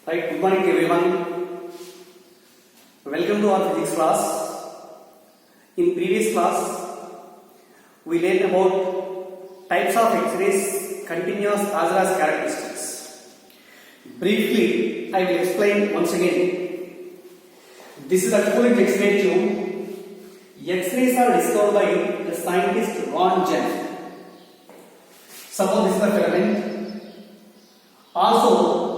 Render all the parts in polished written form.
Right, good morning everyone. Welcome to our physics class. In previous class, we learned about types of X-rays, continuous as well as characteristics. Briefly, I will explain once again. This is a 2-inch X-ray tube. X-rays are discovered by the scientist Roentgen. Suppose this is the filament. Also,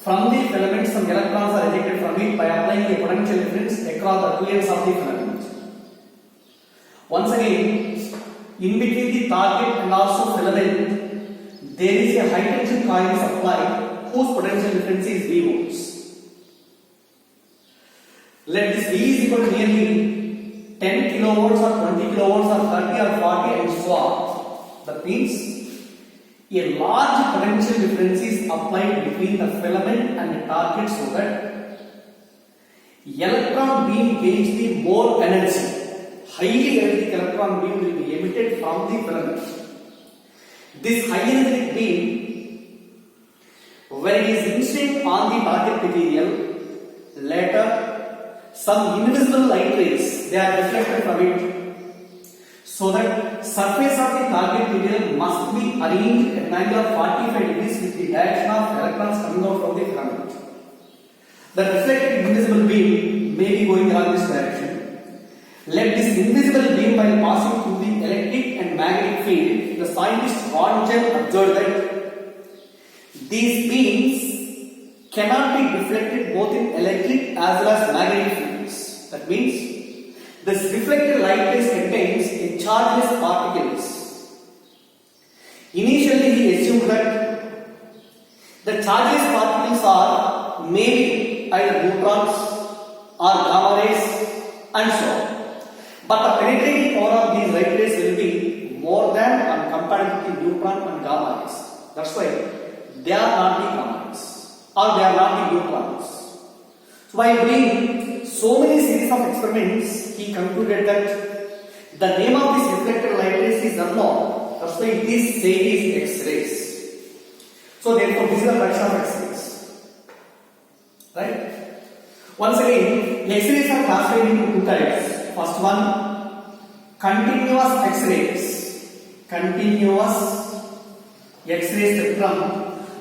from the filament, some electrons are ejected from it by applying a potential difference across the two ends of the filament. Once again, in between the target and also filament, there is a high tension coil supplied whose potential difference is V volts. Let this V is equal to nearly 10 kilovolts or 20 kilovolts or 30 or 40 and so on. That means a large potential difference is applied between the filament and the target so that electron beam gains the more energy. Highly energetic electron beam will be emitted from the filament. This high energetic beam, when it is incident on the target material, later some invisible light rays they are reflected from it, so that surface of the target material must be arranged at an angle of 45 degrees with the direction of electrons coming out from the filament. The reflected invisible beam may be going along this direction. Let this invisible beam, while passing through the electric and magnetic field, the scientist Roentgen observed that these beams cannot be deflected both in electric as well as magnetic fields. That means this reflected light rays contains a chargeless particles. Initially, he assumed that the chargeless particles are maybe either neutrons or gamma rays and so on. But the penetrating power of these light rays will be more than when compared with the neutron and gamma rays. That's why they are not the gamma rays or they are not the neutrons. So by doing so many series of experiments, he concluded that the name of this reflected light rays is unknown. That's why it is said is X-rays. So therefore, this is the function of X-rays. Right? Once again, X-rays are classified into two types. First one, continuous X-rays. Continuous X-ray spectrum.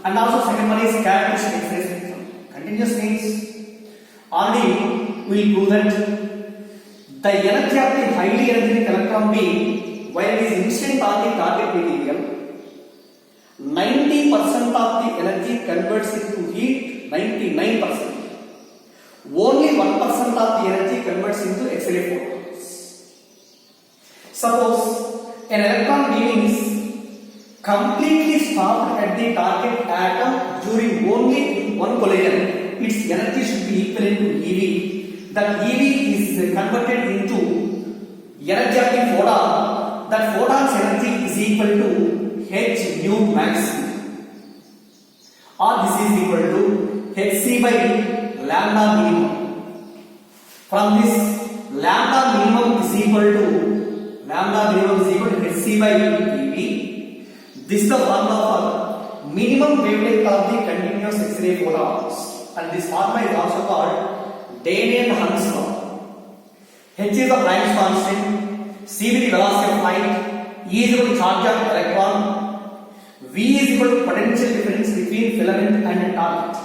And also second one is characteristic X-ray spectrum. Continuous means already we will prove that the energy of the highly energetic electron beam, while it is incident on the target material, 90% of the energy converts into heat, 99%. Only 1% of the energy converts into X-ray photons. Suppose an electron beam is completely stopped at the target atom during only one collision, its energy should be equivalent to EV. That EV is converted into energy of the photon. That photon's energy is equal to h nu maximum, or this is equal to hc by lambda minimum. From this, lambda minimum is equal to hc by EV. This is the formula for minimum wavelength of the continuous X-ray photons, and this formula is also called Dane and Hunt's law. H is the Planck's constant, c is the velocity of light, E is equal to charge of electron, V is equal to potential difference between filament and target.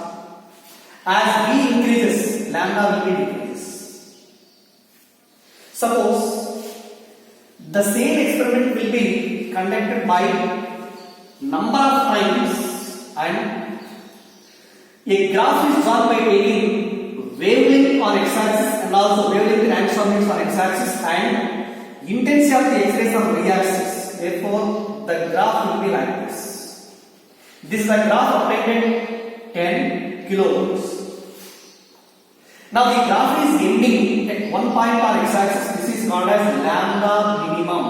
As V increases, lambda will be decreases. Suppose the same experiment will be conducted by number of times and a graph is drawn by taking wavelength on x-axis and also wavelength in angstrom on x-axis and intensity of the X-rays on y-axis. Therefore, the graph will be like this. This is a graph obtained at 10 kilovolts. Now the graph is ending at one point on x-axis. This is called as lambda minimum.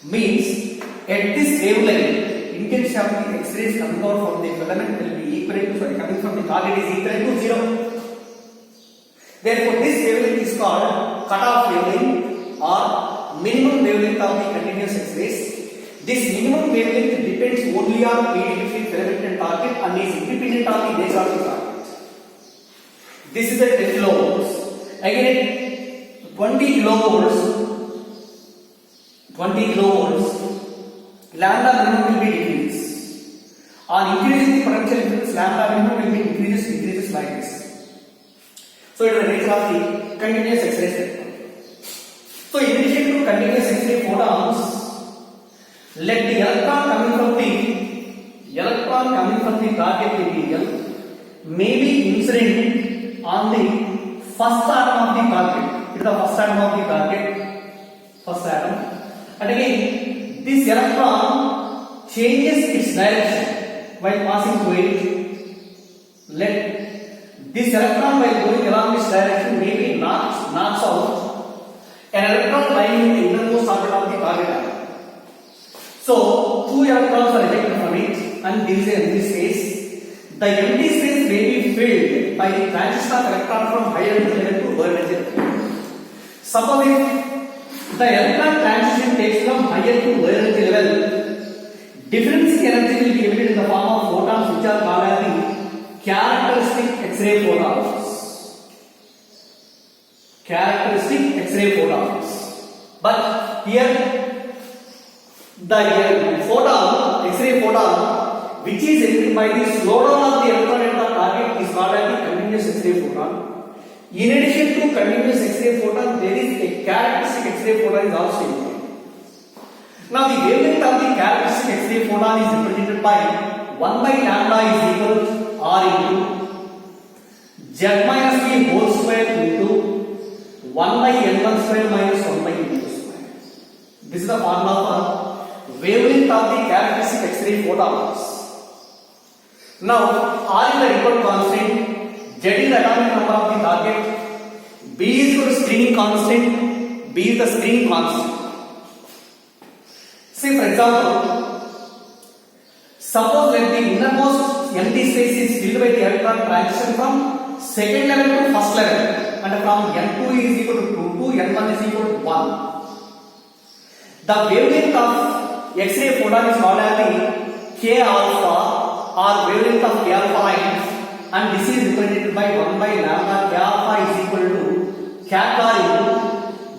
Means at this wavelength, intensity of the X-rays coming out from the filament will be equivalent to, coming from the target is equal to 0. Therefore, this wavelength is called cutoff wavelength or minimum wavelength of the continuous X-rays. This minimum wavelength depends only on period between filament and target and is independent of the base of the target. This is at 10 kilovolts. Again at 20 kilovolts, lambda minimum will be decreased. On increasing the potential difference, lambda minimum will be decreases like this. So it is the nature of the continuous X-ray spectrum. So in addition to continuous X-ray photons, let the electron coming from the target material may be incident on the first atom of the target. It is the first atom of the target, and again this electron changes its direction while passing through it. Let this electron while going along this direction may be knocks out an electron lying in the innermost orbit of the target atom. So 2 electrons are ejected from it, and there is an empty space. The empty space may be filled by the transition of electron from higher energy level to lower energy level. Suppose if the electron transition takes from higher to lower energy level, difference in energy will be emitted in the form of photons, which are called as the characteristic X-ray photons. But here the X-ray photon which is emitted by the slowdown of the electron at the target is called as the continuous X-ray photon. In addition to continuous X-ray photon, there is a characteristic X-ray photon is also emitted. Now the wavelength of the characteristic X-ray photon is represented by 1 by lambda is equal to R into Z minus V whole square into 1 by N1 square minus 1 by N2 square. This is the formula for wavelength of the characteristic X-ray photons. Now R is the Ripple constant, Z is the atomic number of the target, B is the screening constant, See, for example, suppose that the innermost empty space is filled by the electron transition from second level to first level, and from N2 is equal to 2 to N1 is equal to 1. The wavelength of X-ray photon is called as the K alpha or wavelength of K alpha lines, and this is represented by 1 by lambda K alpha is equal to cat R into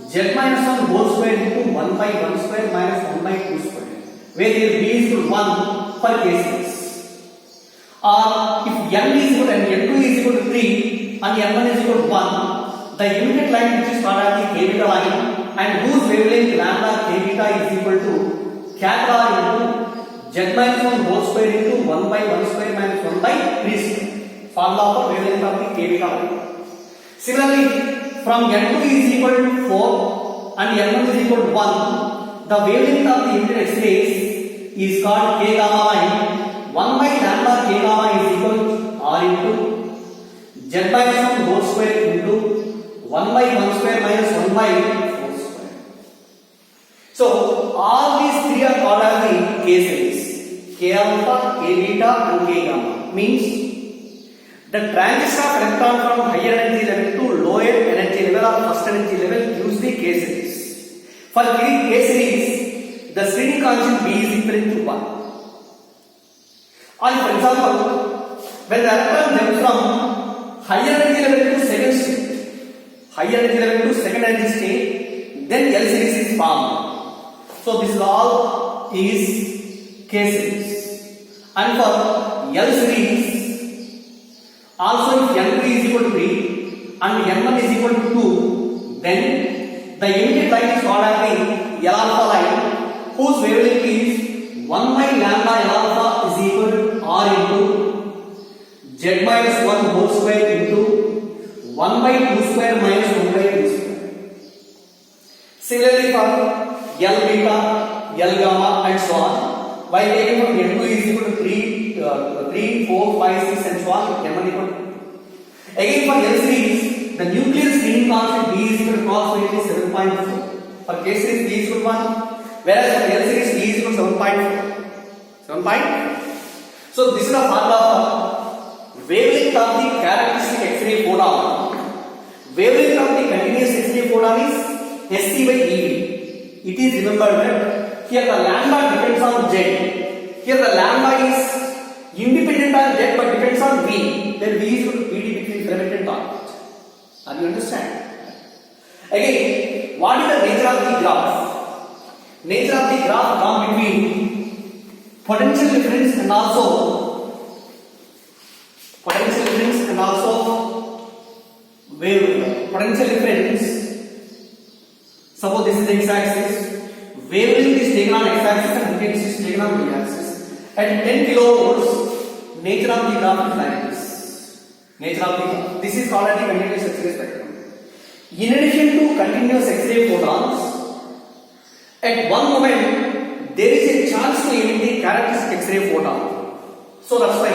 Z minus 1 whole square into 1 by 1 square minus 1 by 2 square, where here B is equal to 1 for K series. Or if N is equal to N2 is equal to 3 and N1 is equal to 1, the emitted line which is called as the K beta line, and whose wavelength lambda K beta is equal to cat R into Z minus 1 whole square into 1 by 1 square minus 1 by 3 square. Formula for wavelength of the K beta line. Similarly, from N2 is equal to 4 and N1 is equal to 1, the wavelength of the emitted X-rays is called K gamma line. 1 by lambda K gamma is equal to R into Z minus 1 whole square into 1 by 1 square minus 1 by 4 square. So all these three are called as the K series. K alpha, K beta and K gamma means the transition of electron from higher energy level to lower energy level or first energy level gives the K series. For K series, the screening constant B is equal to 1. Or for example, when the electron jumps from higher energy level to second energy state, then L series is formed. So this is all is K series. And for L series, also if N3 is equal to 3 and N1 is equal to 2, then the emitted line is called as the L alpha line, whose wavelength is 1 by lambda L alpha is equal to R into Z minus 1 whole square into 1 by 2 square minus 1 by 2 square. Similarly for L beta, L gamma and so on, while taking from N2 is equal to 3, 4, 5, 6 and so on, N1 equal to 2. Again for L series, the nuclear screening constant B is equal to approximately 7.4. For K series B is equal to 1, whereas for L series B is equal to 7.4. So this is the formula for wavelength of the characteristic X-ray photon. Wavelength of the continuous X-ray photon is SC by EV. It is remembered that here the lambda depends on Z. Here the lambda is independent on Z but depends on V, then V is equal to PD between filament and target. Are you understand? Again, what is the nature of the graph? Nature of the graph come between potential difference and also wave potential difference. Suppose this is the x-axis, wavelength is taken on x-axis and intensity is taken on y-axis. At 10 kilovolts, nature of the graph is like this. Nature of the graph. This is called as the continuous X-ray spectrum. In addition to continuous X-ray photons, at one moment there is a chance to emit the characteristic X-ray photon. So that's why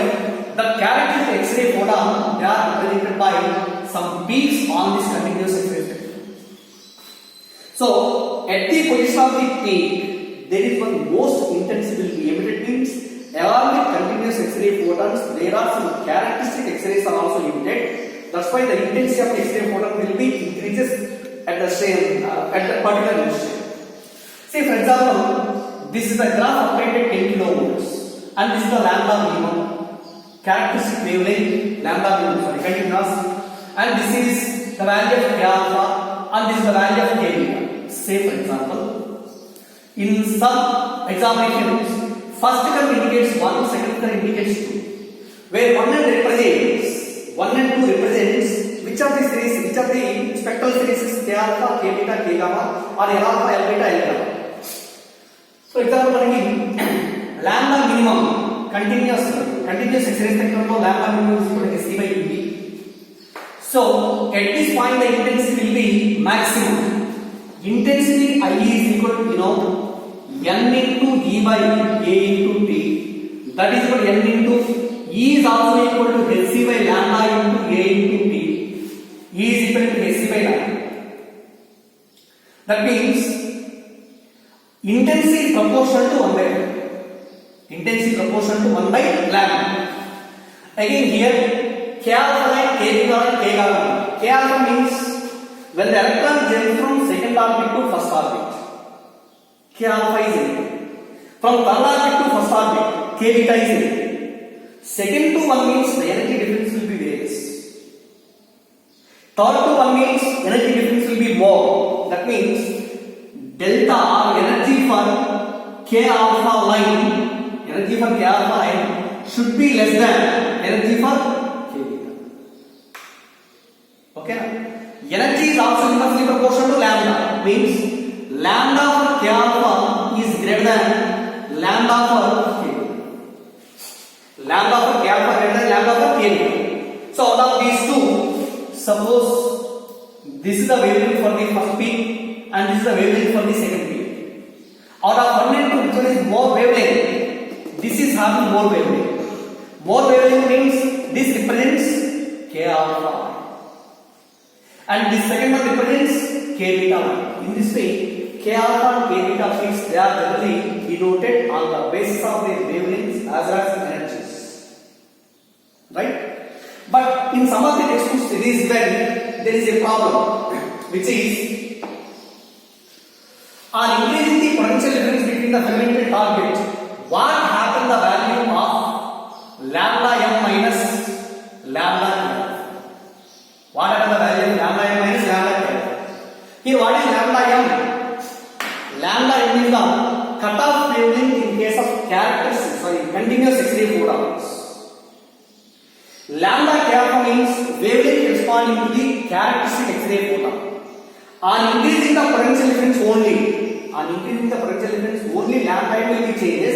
the characteristic X-ray photon they are represented by some peaks on this continuous X-ray spectrum. So at the position of the peak, there is one most intensity will be emitted, means along with continuous X-ray photons, there are some characteristic X-rays are also emitted. That's why the intensity of the X-ray photon will be increases at the same at the particular instant. Say for example, this is the graph applied at 10 kilovolts, and this is the lambda minimum characteristic wavelength lambda minimum continuous, and this is the value of K alpha, and this is the value of K beta. Say for example, in some examinations, first term indicates 1, second term indicates 2, where 1 and 2 represents which of the series, which of the spectral series is K alpha, K beta, K gamma, or L alpha, L beta, L gamma. So example lambda minimum continuous X-ray spectrum of lambda minimum is equal to SC by UV. So at this point the intensity will be maximum. Intensity I is equal to N into E by A into T. That is equal to N into E is also equal to Hc by lambda into A into T. E is equal to Hc by lambda. That means intensity is proportional to 1 by lambda. Intensity proportional to 1 by lambda. Again here K alpha and K beta and K gamma. K alpha means when the electron jumps from second orbit to first orbit, K alpha is emitted. From third orbit to first orbit, K beta is emitted. Second to 1 means the energy difference will be various. Third to 1 means energy difference will be more. That means delta or energy for K alpha line should be less than energy for K beta. Okay? Energy is also inversely proportional to lambda. Means lambda for K alpha is greater than lambda for K beta. Lambda for K alpha greater than lambda for K beta. So out of these two, suppose this is the wavelength for the first peak and this is the wavelength for the second peak. Out of 1 and 2, which one is more wavelength? This is having more wavelength. More wavelength means this represents K alpha and this second one represents K beta. In this way, K alpha and K beta peaks they are generally denoted on the basis of their wavelengths as well as energies. Right? But in some of the textbooks it is when there is a problem, which is on increasing the potential difference between the filament and target, what happened the value of lambda m minus lambda k? What happened the value of lambda m minus lambda k? Here what is lambda m? Lambda m is the cutoff wavelength in case of continuous X-ray photons. Lambda k alpha means wavelength responding to the characteristic X-ray photon. On increasing the potential difference only, lambda m will be changes.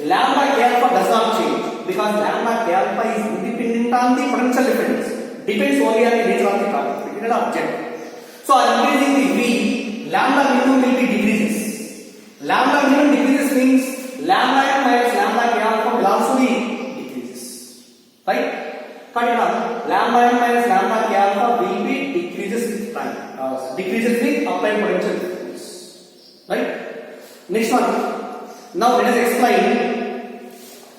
Lambda k alpha does not change because lambda k alpha is independent on the potential difference. Depends only on the nature of the target, object. So on increasing the V, lambda minimum will be decreases. Lambda minimum decreases means lambda m minus lambda k alpha will also be decreases. Right? Lambda m minus lambda k alpha will be decreases with time. Decreases with applied potential difference. Right? Next one. Now let us explain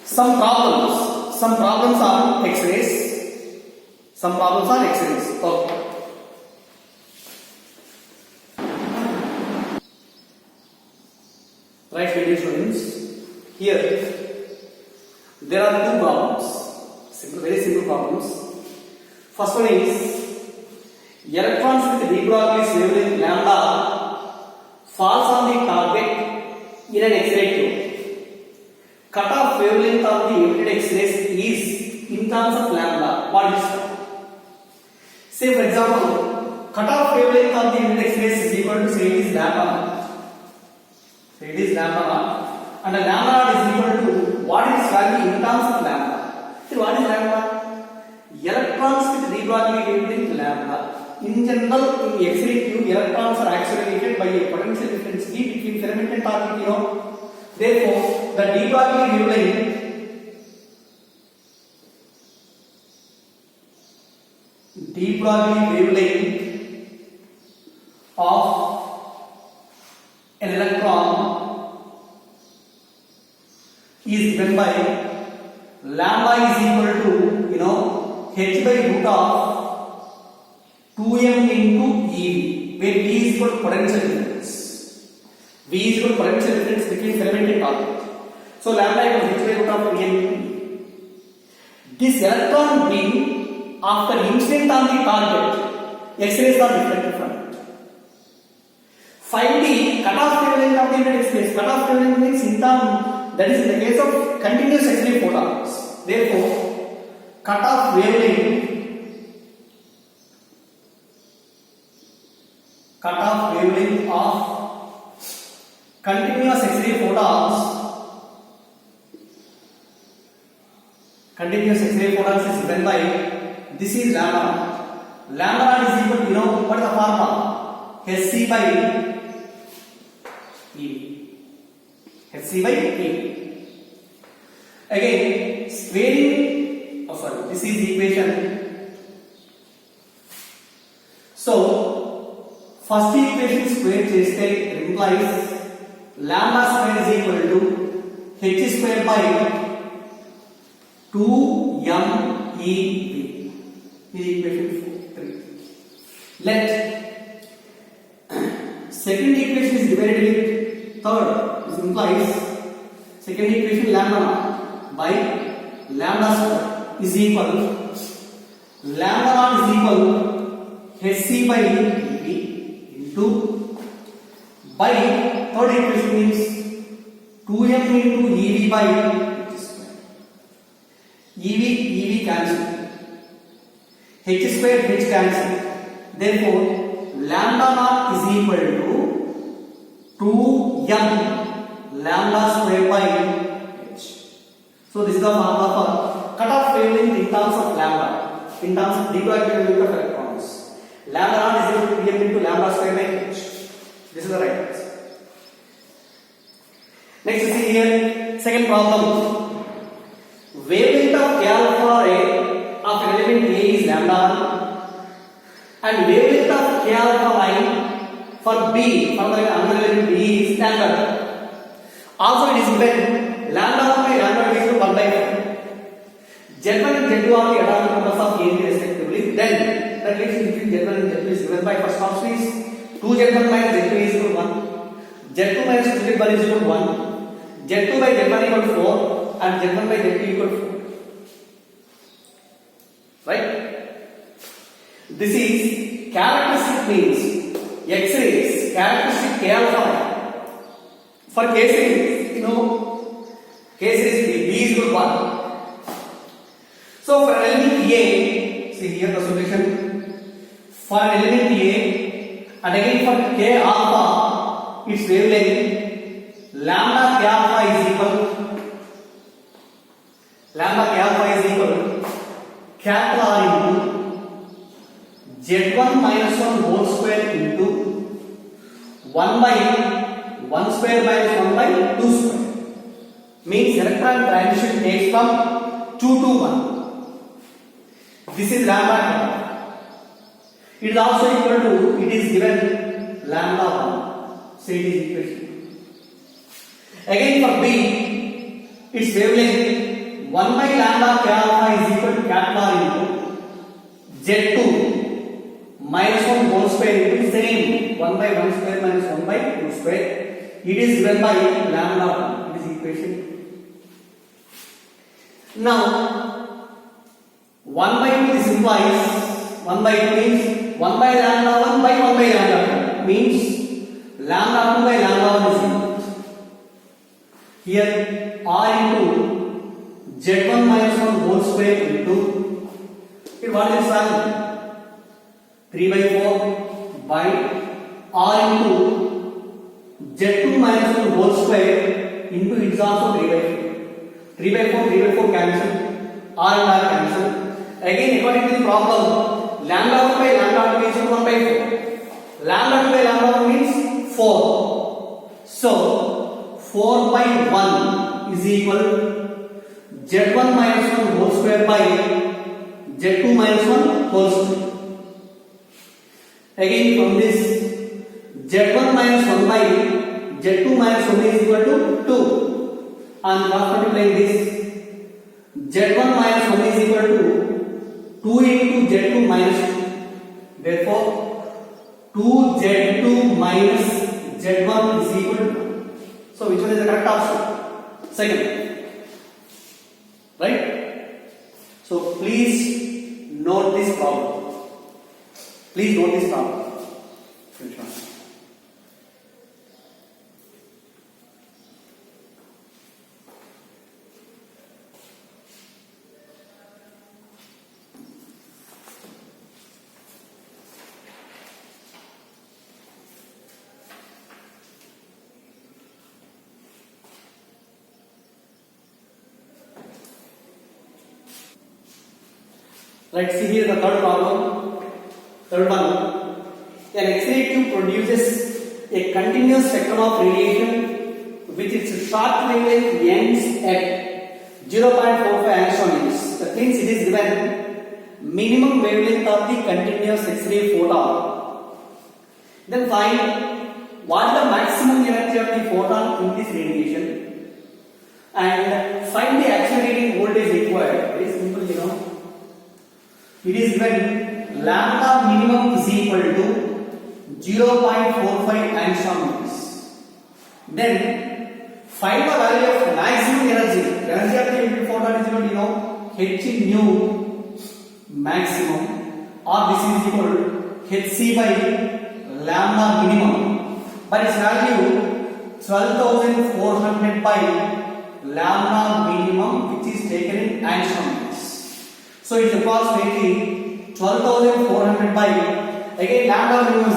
some problems. Some problems are X-rays. Okay. Right, dear students. Here there are two problems. Very simple problems. First one is electrons with de Broglie wavelength lambda falls on the target in an X-ray tube. Cutoff wavelength of the emitted X-rays is in terms of lambda. What is that? Say for example, cutoff wavelength of the emitted X-rays is equal to, say, it is lambda naught. So it is lambda naught, and the lambda naught is equal to what is value in terms of lambda. See, what is lambda? Electrons with de Broglie wavelength lambda. In general, in X-ray tube, electrons are accelerated by a potential difference V between filament and target. You know, therefore, the de Broglie wavelength of an electron is given by lambda is equal to, you know, h by root of 2m into eV, where V is equal to potential difference. V is equal to potential difference between filament and target. So lambda equals h by root of 2m into eV. This electron beam after incident on the target, X-rays are reflected from it. Find the cutoff wavelength of the emitted X-rays. Cutoff wavelength means in term, that is in the case of continuous X-ray photons. Therefore, cutoff wavelength of continuous X-ray photons is given by, this is lambda naught. Lambda naught is equal to, you know, what is the formula? Hc by E. Hc by E. Again, squaring, this is the equation. So, first equation square cheste implies lambda square is equal to h square by 2mev. This is equation 3. Let second equation is divided with third. This implies second equation lambda naught by lambda square is equal lambda naught is equal hc by ev into by third equation means 2m into ev by h square. ev cancel, h square h cancel. Therefore, lambda naught is equal to 2m lambda square by h. So this is the formula for cutoff wavelength in terms of lambda, in terms of de Broglie wavelength of electrons. Lambda naught is equal to 2m into lambda square by h. This is the right answer. Next, see here, second problem. Wavelength of K alpha A of element A is lambda 1, and wavelength of K alpha I for B, for the another element B is standard. Also, it is given lambda 1 by lambda is equal to 1 by 5. Z1 and Z2 are the atomic numbers of A respectively. Then the relation between Z1 and Z2 is given by first option is 2Z1 minus Z2 is equal to 1. Z2 minus 2Z1 is equal to 1. Z2 by Z1 equal to 4, and Z1 by Z2 equal to 4. Right? This is characteristic means X-rays, characteristic K alpha. For K series, you know, K series B is equal to 1. So for element A, see here the solution. For element A, and again for K alpha, its wavelength lambda K alpha is equal capital R into Z1 minus 1 whole square into 1 by 1 square minus 1 by 2 square. Means electron transition takes from 2 to 1. This is lambda. It is also equal to, it is given lambda 1. So it is equation. Again for B, its wavelength 1 by lambda K alpha is equal to capital R into Z2 minus 1 whole square into same 1 by 1 square minus 1 by 2 square. It is given by lambda 1. It is equation. Now 1 by 2 this implies 1 by 2 means 1 by lambda 1 by 1 by lambda 2 means lambda 2 by lambda 1 is equal. Here r into z1 minus 1 whole square into, here what is value? 3 by 4 by r into z2 minus 1 whole square into, it is also 3 by 4. 3 by 4 cancel, r and r cancel. Again, according to the problem, lambda 1 by lambda 2 is 1 by 4. Lambda 2 by lambda 1 means 4. So 4 by 1 is equal z1 minus 1 whole square by z2 minus 1 whole square. Again, from this z1 minus 1 by z2 minus 1 is equal to 2. And cross multiplying this, z1 minus 1 is equal to 2 into z2 minus 2. Therefore 2z2 minus z1 is equal to 1. So which one is the correct option? Second. Right? So please note this problem. Please note this problem. Which one? Right, see here the third problem. Third one. An X-ray tube produces a continuous spectrum of radiation with its short wavelength ends at 0.45 angstroms. That means it is given minimum wavelength of the continuous X-ray photon. Then find what is the maximum energy of the photon in this radiation and find the accelerating voltage required. Very simple, you know. It is given lambda minimum is equal to 0.45 angstroms. Then find the value of maximum energy. Energy of the emitted photon is equal to, you know, h nu maximum, or this is equal to hc by lambda minimum. But its value 12,400 by lambda minimum, which is taken in angstroms. So it's approximately 12,400 by, again lambda minimum is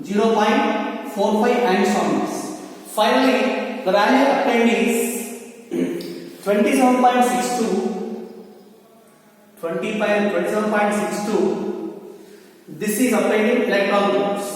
0.45 angstroms. Finally, the value obtained is 27.62. This is obtained in electron volts.